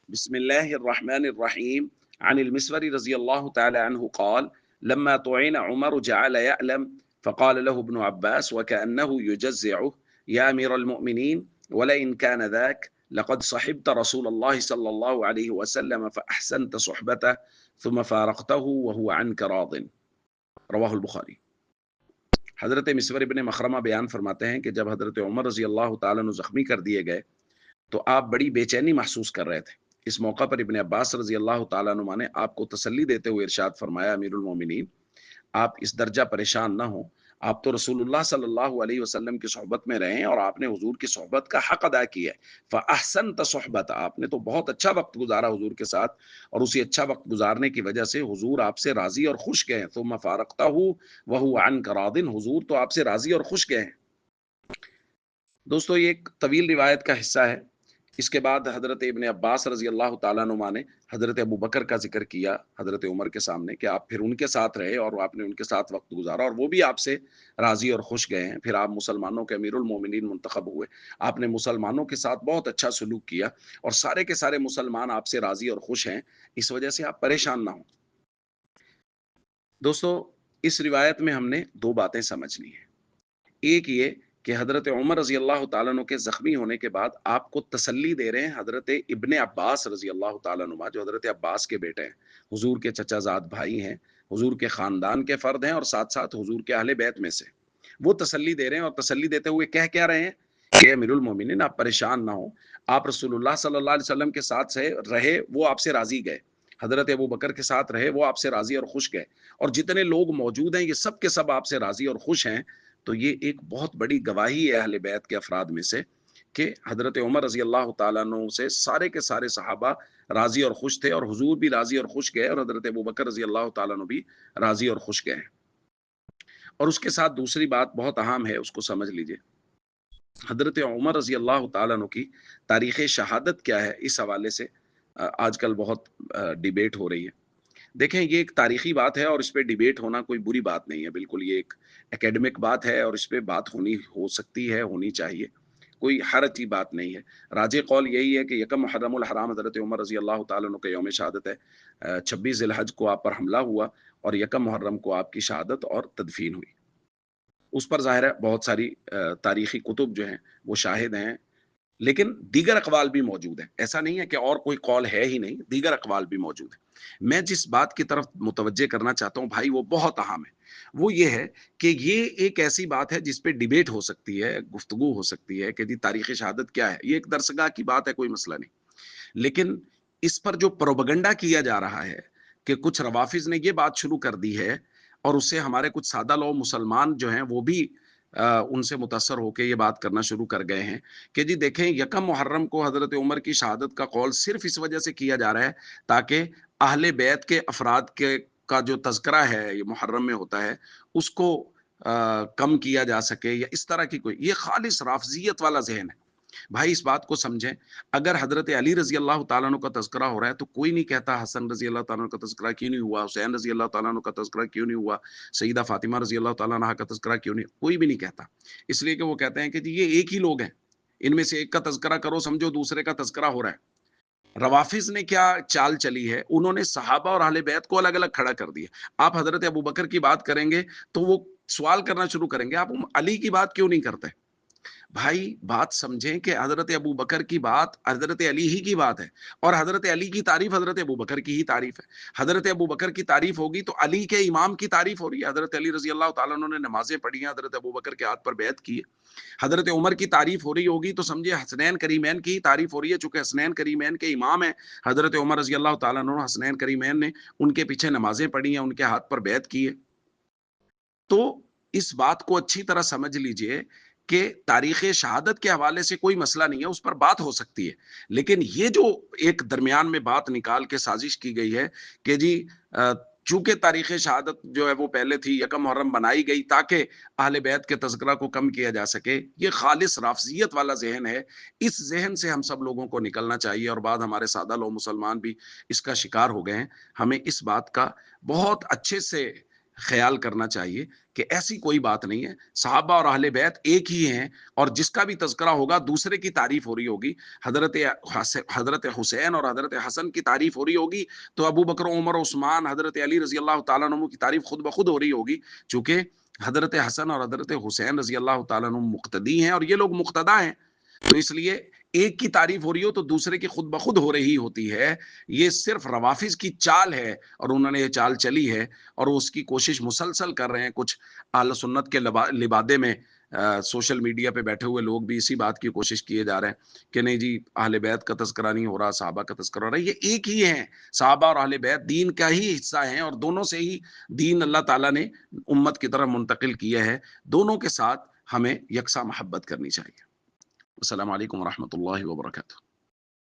بسم الله الرحمن الرحيم. عن المسور رضي الله تعالى عنه قال: لما طعن عمر جعل يألم فقال له ابن عباس وكأنه يجزعه: يا أمير المؤمنين، ولئن كان ذاك لقد صحبت رسول الله صلى الله عليه وسلم فأحسنت صحبته ثم فارقته وهو عنك راض. رواہ البخاری۔ حضرت مسور ابن مخرمہ بیان فرماتے ہیں کہ جب حضرت عمر رضی اللہ تعالیٰ عنہ زخمی کر دیے گئے تو آپ بڑی بے چینی محسوس کر رہے تھے۔ اس موقع پر ابن عباس رضی اللہ تعالیٰ عنہ نے آپ کو تسلی دیتے ہوئے ارشاد فرمایا: امیر المومنین، آپ اس درجہ پریشان نہ ہوں، آپ تو رسول اللہ صلی اللہ علیہ وسلم کی صحبت میں رہیں اور آپ نے حضور کی صحبت کا حق ادا کیا ہے۔ فاحسنت صحبت، آپ نے تو بہت اچھا وقت گزارا حضور کے ساتھ، اور اسی اچھا وقت گزارنے کی وجہ سے حضور آپ سے راضی اور خوش گئے ہیں۔ ثم فارقتہ وہو عنک راض، حضور تو آپ سے راضی اور خوش گئے ہیں۔ دوستو، یہ ایک طویل روایت کا حصہ ہے۔ اس کے بعد حضرت ابن عباس رضی اللہ تعالیٰ عنہ نے حضرت ابو بکر کا ذکر کیا حضرت عمر کے سامنے کہ آپ پھر ان کے ساتھ رہے اور آپ نے ان کے ساتھ وقت گزارا اور وہ بھی آپ سے راضی اور خوش گئے ہیں۔ پھر آپ مسلمانوں کے امیر المومنین منتخب ہوئے، آپ نے مسلمانوں کے ساتھ بہت اچھا سلوک کیا اور سارے کے سارے مسلمان آپ سے راضی اور خوش ہیں، اس وجہ سے آپ پریشان نہ ہوں۔ دوستو، اس روایت میں ہم نے دو باتیں سمجھنی ہیں۔ ایک یہ کہ حضرت عمر رضی اللہ تعالیٰ عنہ کے زخمی ہونے کے بعد آپ کو تسلی دے رہے ہیں حضرت ابن عباس رضی اللہ تعالیٰ عنہ، جو حضرت عباس کے بیٹے ہیں، حضور کے چچا زاد بھائی ہیں، حضور کے خاندان کے فرد ہیں اور ساتھ ساتھ حضور کے اہل بیت میں سے۔ وہ تسلی دے رہے ہیں اور تسلی دیتے ہوئے کہہ کیا رہے ہیں کہ امیر المومنین، آپ پریشان نہ ہوں، آپ رسول اللہ صلی اللہ علیہ وسلم کے ساتھ سے رہے، وہ آپ سے راضی گئے، حضرت ابو بکر کے ساتھ رہے، وہ آپ سے راضی اور خوش گئے، اور جتنے لوگ موجود ہیں یہ سب کے سب آپ سے راضی اور خوش ہیں۔ تو یہ ایک بہت بڑی گواہی ہے اہل بیت کے افراد میں سے کہ حضرت عمر رضی اللہ تعالیٰ عنہ سے سارے کے سارے صحابہ راضی اور خوش تھے، اور حضور بھی راضی اور خوش گئے، اور حضرت ابو بکر رضی اللہ تعالیٰ عنہ بھی راضی اور خوش گئے۔ اور اس کے ساتھ دوسری بات بہت اہم ہے، اس کو سمجھ لیجئے۔ حضرت عمر رضی اللہ تعالیٰ عنہ کی تاریخ شہادت کیا ہے، اس حوالے سے آج کل بہت ڈیبیٹ ہو رہی ہے۔ دیکھیں، یہ ایک تاریخی بات ہے اور اس پہ ڈیبیٹ ہونا کوئی بری بات نہیں ہے، بالکل یہ ایک اکیڈمک بات ہے اور اس پہ بات ہو سکتی ہے، ہونی چاہیے، کوئی حرج کی بات نہیں ہے۔ راجح قول یہی ہے کہ یکم محرم الحرام حضرت عمر رضی اللہ تعالیٰ عنہ کا یوم شہادت ہے، 26 ذی الحج کو آپ پر حملہ ہوا اور یکم محرم کو آپ کی شہادت اور تدفین ہوئی۔ اس پر ظاہر ہے بہت ساری تاریخی کتب جو ہیں وہ شاہد ہیں، لیکن دیگر اقوال بھی موجود ہیں، ایسا نہیں ہے کہ اور کوئی قول ہے ہی نہیں، دیگر اقوال بھی موجود ہیں۔ میں جس بات کی طرف متوجہ کرنا چاہتا ہوں بھائی، وہ بہت اہم ہے، وہ یہ ہے کہ یہ ایک ایسی بات ہے جس پہ ڈیبیٹ ہو سکتی ہے، گفتگو ہو سکتی ہے کہ جی تاریخ شہادت کیا ہے، یہ ایک درسگاہ کی بات ہے، کوئی مسئلہ نہیں، لیکن اس پر جو پروپیگنڈا کیا جا رہا ہے کہ کچھ روافظ نے یہ بات شروع کر دی ہے اور اس سے ہمارے کچھ سادہ لو مسلمان جو ہیں وہ بھی ان سے متاثر ہو کے یہ بات کرنا شروع کر گئے ہیں کہ جی دیکھیں، یکم محرم کو حضرت عمر کی شہادت کا قول صرف اس وجہ سے کیا جا رہا ہے تاکہ اہل بیت کے افراد کے کا جو تذکرہ ہے یہ محرم میں ہوتا ہے اس کو کم کیا جا سکے، یا اس طرح کی کوئی، یہ خالص رافضیت والا ذہن ہے۔ بھائی اس بات کو سمجھیں، اگر حضرت علی رضی اللہ تعالیٰ عنہ کا تذکرہ ہو رہا ہے تو کوئی نہیں کہتا حسن رضی اللہ تعالیٰ عنہ کا تذکرہ کیوں نہیں ہوا، حسین رضی اللہ تعالیٰ عنہ کا تذکرہ کیوں نہیں ہوا، سیدہ فاطمہ رضی اللہ تعالیٰ عنہ کا تذکرہ کیوں نہیں، کوئی بھی نہیں کہتا، اس لیے کہ وہ کہتے ہیں کہ جی یہ ایک ہی لوگ ہیں، ان میں سے ایک کا تذکرہ کرو، سمجھو دوسرے کا تذکرہ ہو رہا ہے۔ روافظ نے کیا چال چلی ہے، انہوں نے صحابہ اور اہل بیت کو الگ الگ کھڑا کر دیا۔ آپ حضرت ابو بکر کی بات کریں گے تو وہ سوال کرنا شروع کریں گے، آپ علی کی بات کیوں نہیں کرتے؟ بھائی بات سمجھیں کہ حضرت ابو بکر کی بات حضرت علی ہی کی بات ہے، اور حضرت علی کی تعریف حضرت ابو بکر کی ہی تعریف ہے۔ حضرت ابو بکر کی تعریف ہوگی تو علی کے امام کی تعریف ہو رہی ہے، حضرت علی رضی اللہ تعالیٰ عنہ نے نمازیں پڑھی ہیں، حضرت ابو بکر کے ہاتھ پر بیعت کی ہے۔ حضرت عمر کی تعریف ہو رہی ہوگی تو سمجھے حسنین کریمین کی ہی تعریف ہو رہی ہے، چونکہ حسنین کریمین کے امام ہیں حضرت عمر رضی اللہ تعالیٰ عنہ، حسنین کریمین نے ان کے پیچھے نمازیں پڑھی ہیں، ان کے ہاتھ پر بیعت کی ہے۔ تو اس بات کو اچھی طرح سمجھ لیجئے کہ تاریخ شہادت کے حوالے سے کوئی مسئلہ نہیں ہے، اس پر بات ہو سکتی ہے، لیکن یہ جو ایک درمیان میں بات نکال کے سازش کی گئی ہے کہ جی چونکہ تاریخ شہادت جو ہے وہ پہلے تھی، یکم محرم بنائی گئی تاکہ اہل بیت کے تذکرہ کو کم کیا جا سکے، یہ خالص رافضیت والا ذہن ہے۔ اس ذہن سے ہم سب لوگوں کو نکلنا چاہیے، اور بعد ہمارے سادہ لوگ مسلمان بھی اس کا شکار ہو گئے ہیں۔ ہمیں اس بات کا بہت اچھے سے خیال کرنا چاہیے کہ ایسی کوئی بات نہیں ہے، صحابہ اور اہل بیت ایک ہی ہیں، اور جس کا بھی تذکرہ ہوگا دوسرے کی تعریف ہو رہی ہوگی، حضرت حسین اور حضرت حسن کی تعریف ہو رہی ہوگی تو ابو بکر، عمر، عثمان، حضرت علی رضی اللہ تعالیٰ عنہ کی تعریف خود بخود ہو رہی ہوگی، چونکہ حضرت حسن اور حضرت حسین رضی اللہ تعالیٰ عنہ مقتدی ہیں اور یہ لوگ مقتدا ہیں، تو اس لیے ایک کی تعریف ہو رہی ہو تو دوسرے کی خود بخود ہو رہی ہوتی ہے۔ یہ صرف روافظ کی چال ہے، اور انہوں نے یہ چال چلی ہے، اور وہ اس کی کوشش مسلسل کر رہے ہیں۔ کچھ اہل سنت کے لبادے میں سوشل میڈیا پہ بیٹھے ہوئے لوگ بھی اسی بات کی کوشش کیے جا رہے ہیں کہ نہیں جی اہل بیت کا تذکرہ نہیں ہو رہا، صحابہ کا تذکرہ ہو رہا ہے۔ یہ ایک ہی ہیں، صحابہ اور اہل بیت دین کا ہی حصہ ہیں، اور دونوں سے ہی دین اللہ تعالیٰ نے امت کی طرف منتقل کیا ہے۔ دونوں کے ساتھ ہمیں یکساں محبت کرنی چاہیے۔ السلام علیکم ورحمۃ اللہ وبرکاتہ۔